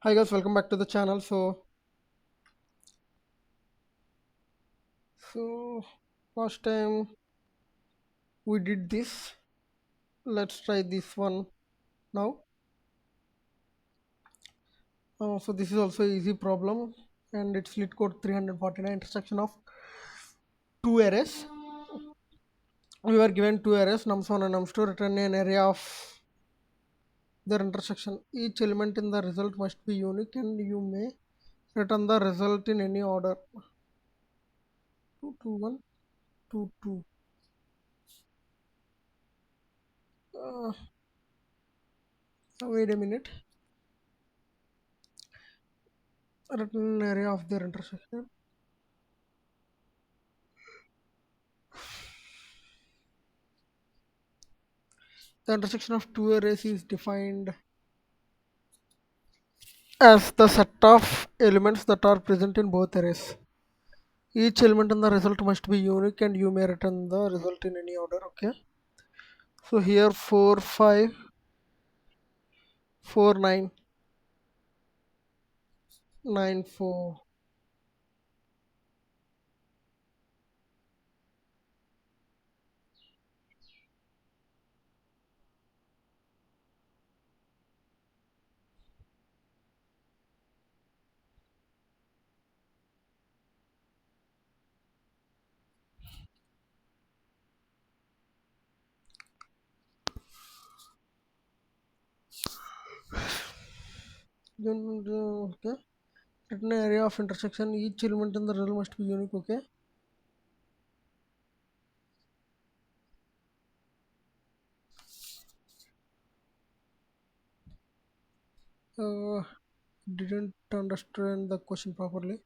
Hi guys, welcome back to the channel. So last time we did this. Let's try this one now. So this is also easy problem, and it's lit code 349 intersection of two arrays. We were given two arrays nums1 and nums2. Return an area of their intersection. Each element in the result must be unique, and you may return the result in any order. 2 2 1 2 2. Uh, Wait a minute. Return an area of their intersection. The intersection of two arrays is defined as the set of elements that are present in both arrays. Each element in the result must be unique and you may return the result in any order. Okay. So here 4, 5, 4, 9, 9, 4. Okay. Return an area of intersection. Each element in the result must be unique. Okay. Uh, didn't understand the question properly.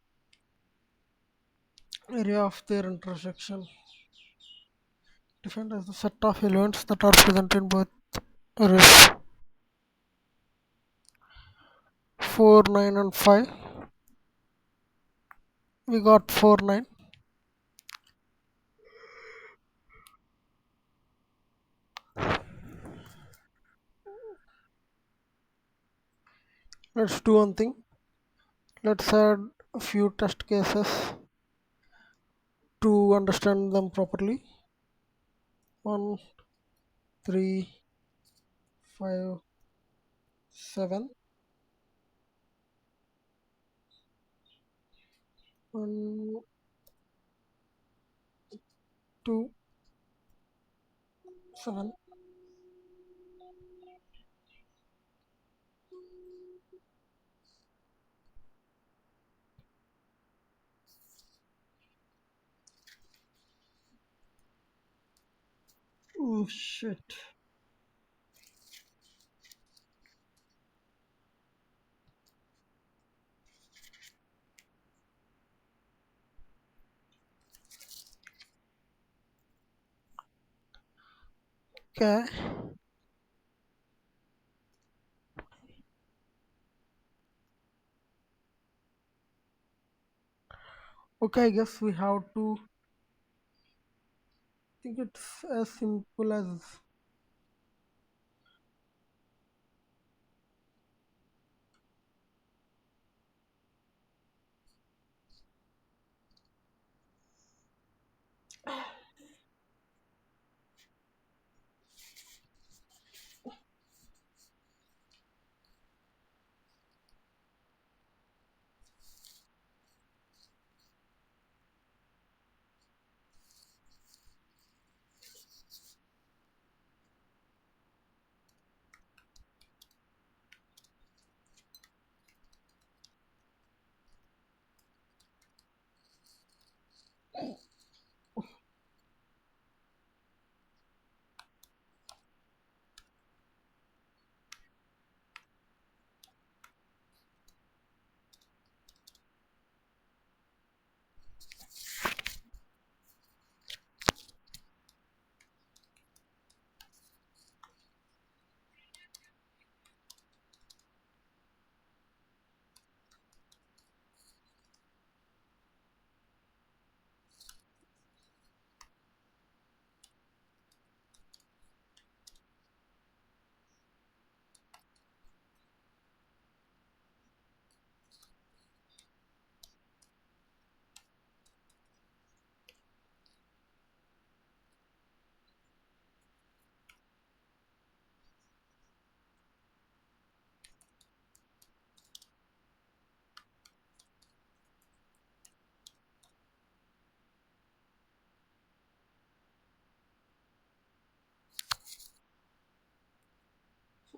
Area of their intersection defined as the set of elements that are present in both arrays. 4, 9, and 5. We got 4, 9. Let's do one thing. Let's add a few test cases to understand them properly. 1, 3, 5, 7. 1, 2, 7. Oh shit. Okay. Okay, I guess we have to think it's as simple as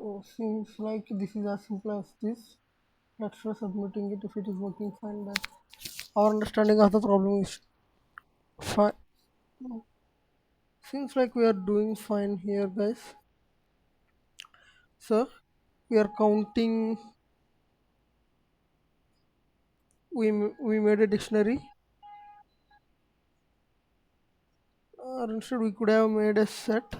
So seems like this is as simple as this. Let's try submitting it. If it is working fine, then our understanding of the problem is fine. Seems like we are doing fine here, guys. So we are counting. We made a dictionary, or instead we could have made a set.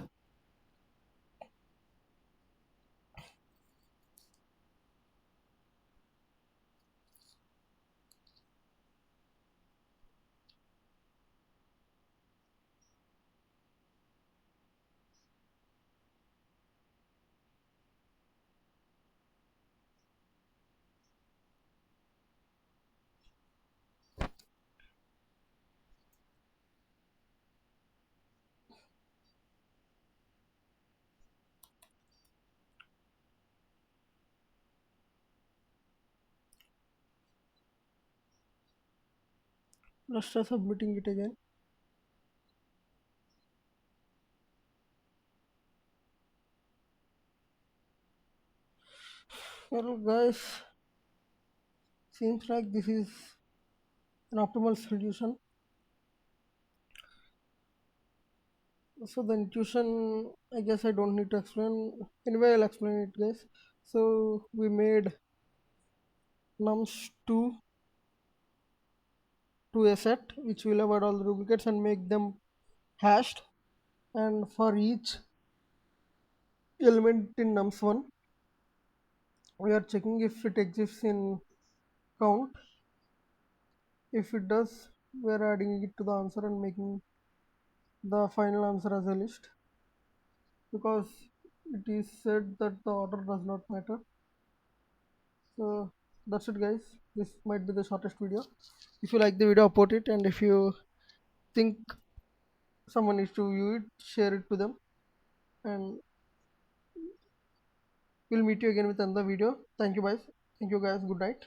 Let's try submitting it again. Well, guys, seems like this is an optimal solution. So the intuition, I guess I don't need to explain. Anyway, I'll explain it, guys. So we made nums2 to a set which will avoid all the duplicates and make them hashed. And for each element in nums1, we are checking if it exists in count. If it does, we are adding it to the answer and making the final answer as a list, because it is said that the order does not matter. So that's it, guys. This might be the shortest video. If you like the video, upload it, and if you think someone needs to view it, share it to them, and we'll meet you again with another video. Thank you, guys. Thank you, guys. Good night.